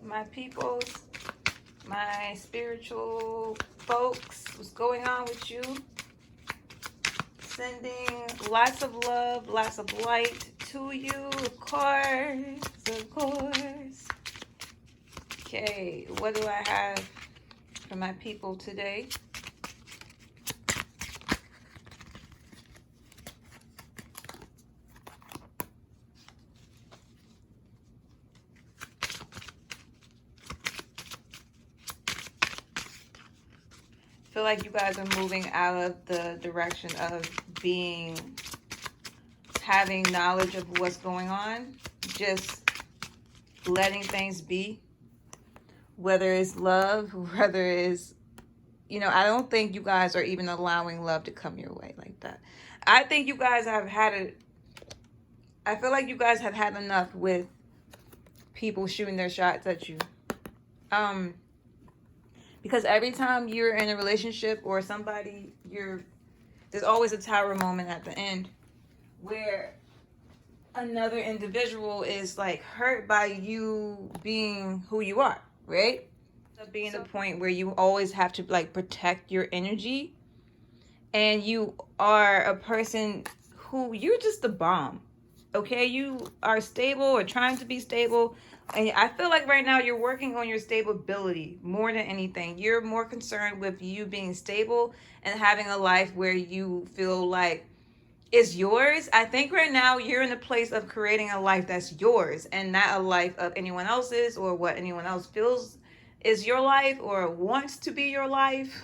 my peoples, my spiritual folks, what's going on with you? Sending lots of love, lots of light to you, of course, of course. Okay, what do I have for my people today? I feel like you guys are moving out of the direction of having knowledge of what's going on, just letting things be, whether it's love, whether it's, I don't think you guys are even allowing love to come your way like that. I think you guys have had it. I feel like you guys have had enough with people shooting their shots at you. Because every time you're in a relationship or somebody, there's always a tower moment at the end where another individual is like hurt by you being who you are, right? Being the point where you always have to like protect your energy, and you are a person who you're just the bomb. Okay, you are stable or trying to be stable, and I feel like right now you're working on your stability more than anything. You're more concerned with you being stable and having a life where you feel like is yours. I think right now you're in a place of creating a life that's yours and not a life of anyone else's or what anyone else feels is your life or wants to be your life.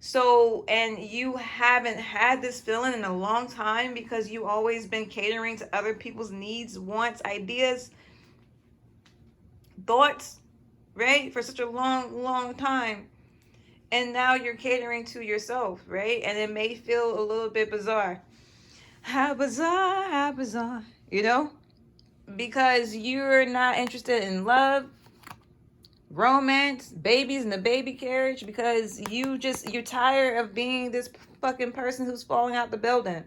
So, and you haven't had this feeling in a long time because you always been catering to other people's needs, wants, ideas, thoughts, right? For such a long, long time. And now you're catering to yourself, right? And it may feel a little bit bizarre. How bizarre, how bizarre, because you're not interested in love, romance, babies, and the baby carriage, because you're tired of being this fucking person who's falling out the building.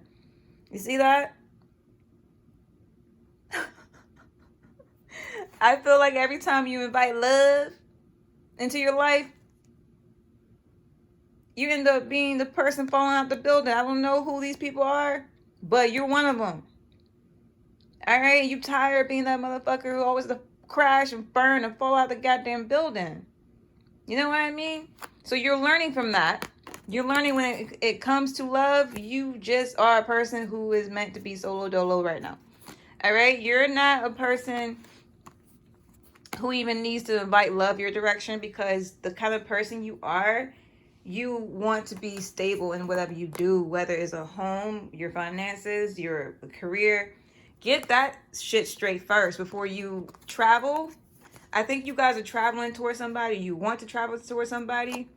You see that? I feel like every time you invite love into your life, you end up being the person falling out the building. I don't know who these people are, but you're one of them. All right, you tired of being that motherfucker who always crash and burn and fall out the goddamn building. You know what I mean? So you're learning from that. You're learning when it comes to love, you just are a person who is meant to be solo dolo right now. All right, you're not a person who even needs to invite love your direction, because the kind of person you are, you want to be stable in whatever you do, whether it's a home, your finances, your career. Get that shit straight first before you travel. I think you guys are traveling towards somebody. You want to travel towards somebody.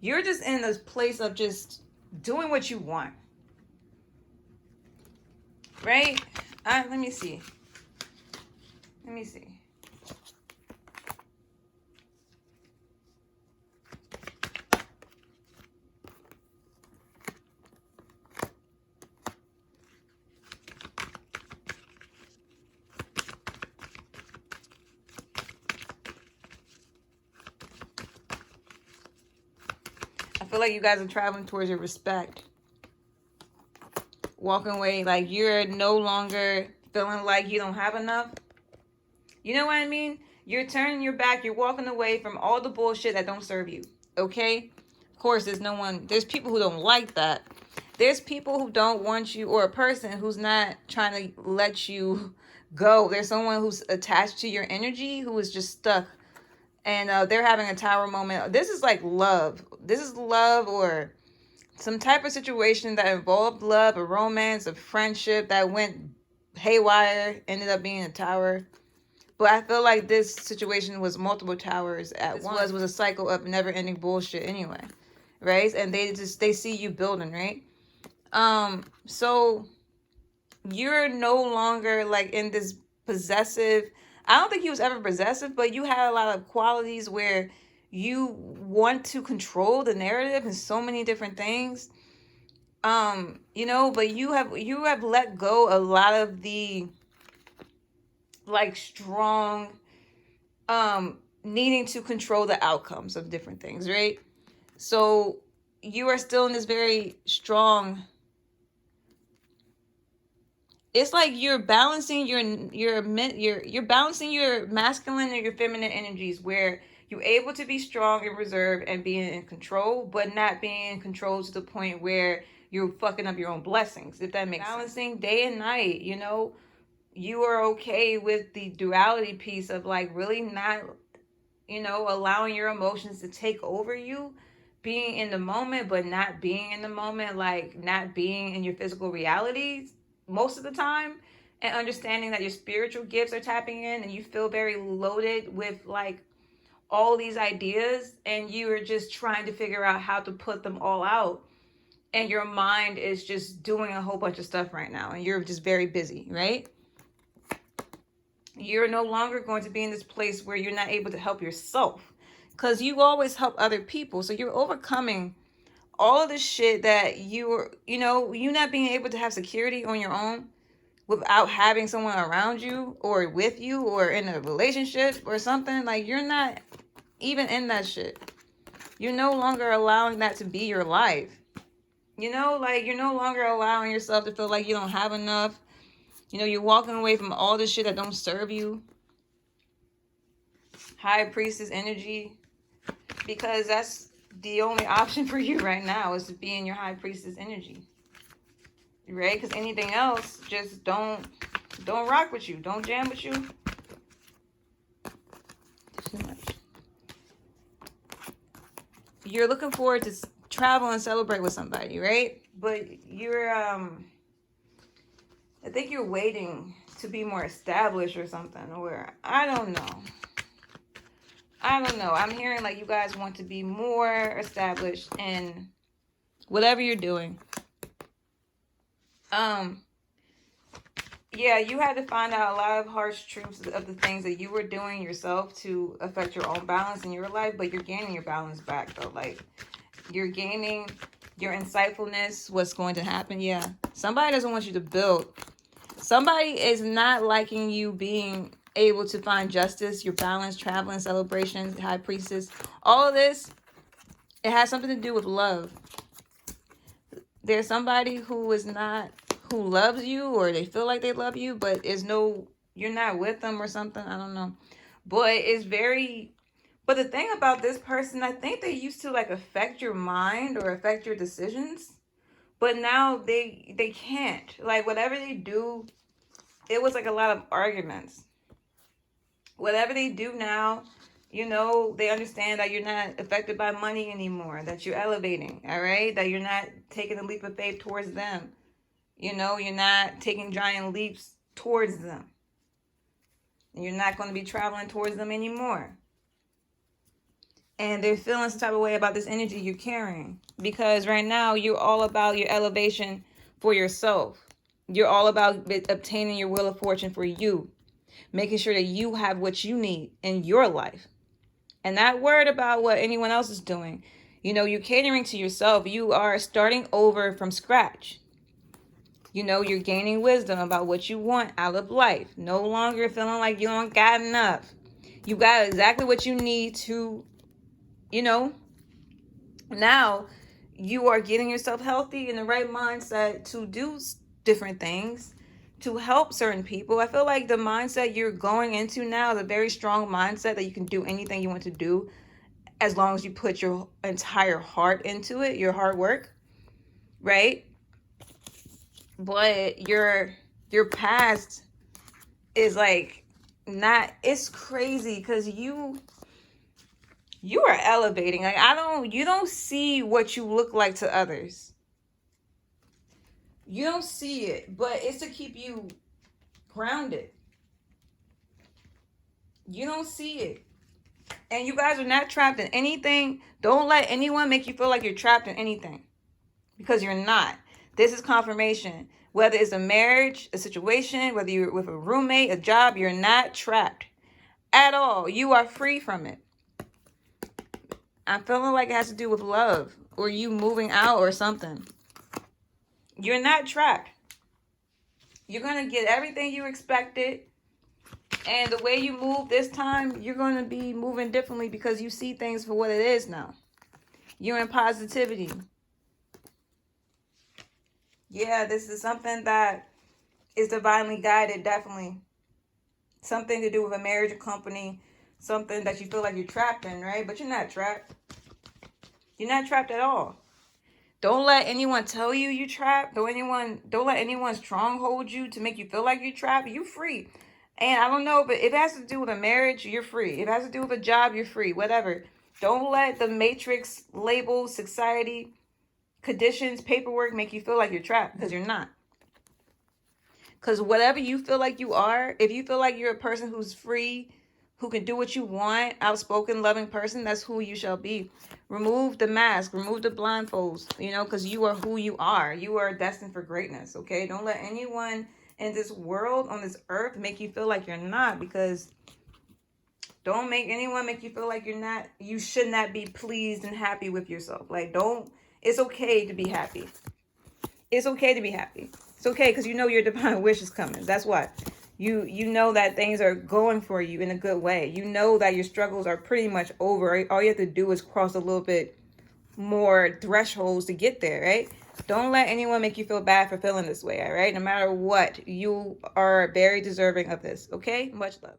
You're just in this place of just doing what you want. Right? Let me see. I feel like you guys are traveling towards your respect. Walking away like you're no longer feeling like you don't have enough. You know what I mean? You're turning your back. You're walking away from all the bullshit that don't serve you. Okay? Of course, there's people who don't like that. There's people who don't want you, or a person who's not trying to let you go. There's someone who's attached to your energy who is just stuck. And they're having a tower moment. This is like love. This is love, or some type of situation that involved love, a romance, a friendship that went haywire, ended up being a tower. But I feel like this situation was multiple towers at once. Was a cycle of never-ending bullshit anyway, right? And they see you building, right? So you're no longer like in this possessive. I don't think he was ever possessive, but you had a lot of qualities where you want to control the narrative and so many different things. But you have let go a lot of the like strong needing to control the outcomes of different things, right? So you are still in this very strong, it's like you're balancing you're balancing your masculine and your feminine energies, where you're able to be strong and reserved and being in control, but not being in control to the point where you're fucking up your own blessings, if that makes sense. Balancing day and night, you know, you are okay with the duality piece of like really not, you know, allowing your emotions to take over you, being in the moment but not being in the moment, like not being in your physical realities most of the time, and understanding that your spiritual gifts are tapping in and you feel very loaded with like all these ideas, and you are just trying to figure out how to put them all out, and your mind is just doing a whole bunch of stuff right now and you're just very busy, right? You're no longer going to be in this place where you're not able to help yourself, because you always help other people. So you're overcoming all of this shit that you know, you not being able to have security on your own without having someone around you or with you or in a relationship or something. Like, you're not even in that shit. You're no longer allowing that to be your life. You know, like, you're no longer allowing yourself to feel like you don't have enough. You know, you're walking away from all this shit that don't serve you. High priestess energy. Because that's the only option for you right now, is to be in your high priestess energy. Right? Because anything else just don't rock with you. Don't jam with you. Too much. You're looking forward to travel and celebrate with somebody, right? But you're I think you're waiting to be more established or something, or I don't know. I'm hearing like you guys want to be more established in whatever you're doing. Yeah, you had to find out a lot of harsh truths of the things that you were doing yourself to affect your own balance in your life, but you're gaining your balance back though. Like, you're gaining your insightfulness, what's going to happen. Yeah, somebody doesn't want you to build. Somebody is not liking you being able to find justice, your balance, traveling, celebrations, high priestess. All of this, it has something to do with love. There's somebody who loves you, or they feel like they love you, but you're not with them or something. I don't know. But the thing about this person, I think they used to like affect your mind or affect your decisions. But now they can't. Like, whatever they do, it was like a lot of arguments. Whatever they do now, you know, they understand that you're not affected by money anymore, that you're elevating, all right? That you're not taking a leap of faith towards them. You know, you're not taking giant leaps towards them. And you're not going to be traveling towards them anymore. And they're feeling some type of way about this energy you're carrying. Because right now, you're all about your elevation for yourself. You're all about obtaining your wheel of fortune for you. Making sure that you have what you need in your life. And not worried about what anyone else is doing. You know, you're catering to yourself. You are starting over from scratch. You know, you're gaining wisdom about what you want out of life. No longer feeling like you don't got enough. You got exactly what you need to, you know. Now, you are getting yourself healthy in the right mindset to do different things, to help certain people. I feel like the mindset you're going into now is a very strong mindset that you can do anything you want to do as long as you put your entire heart into it, your hard work, right? But your past is like not, it's crazy because you are elevating. Like, you don't see what you look like to others. You don't see it, but it's to keep you grounded. You don't see it. And you guys are not trapped in anything. Don't let anyone make you feel like you're trapped in anything, because you're not. This is confirmation. Whether it's a marriage, a situation, whether you're with a roommate, a job, you're not trapped at all. You are free from it. I'm feeling like it has to do with love or you moving out or something. You're not trapped. You're going to get everything you expected. And the way you move this time, you're going to be moving differently because you see things for what it is now. You're in positivity. Yeah, this is something that is divinely guided, definitely. Something to do with a marriage, a company, something that you feel like you're trapped in, right? But you're not trapped. You're not trapped at all. Don't let anyone tell you you're trapped. Don't let anyone stronghold you to make you feel like you're trapped. You're free. And I don't know, but if it has to do with a marriage, you're free. If it has to do with a job, you're free. Whatever. Don't let the matrix, labels, society, conditions, paperwork make you feel like you're trapped, because you're not. Because whatever you feel like you are, if you feel like you're a person who's free, who can do what you want, outspoken, loving person, that's who you shall be. Remove the mask, remove the blindfolds, because you are who you are. You are destined for greatness, okay? Don't let anyone in this world, on this earth, make you feel like you're not, because don't make anyone make you feel like you should not be pleased and happy with yourself. It's okay to be happy. It's okay to be happy. It's okay, because you know your divine wish is coming. That's what. You know that things are going for you in a good way. You know that your struggles are pretty much over. All you have to do is cross a little bit more thresholds to get there, right? Don't let anyone make you feel bad for feeling this way, all right? No matter what, you are very deserving of this, okay? Much love.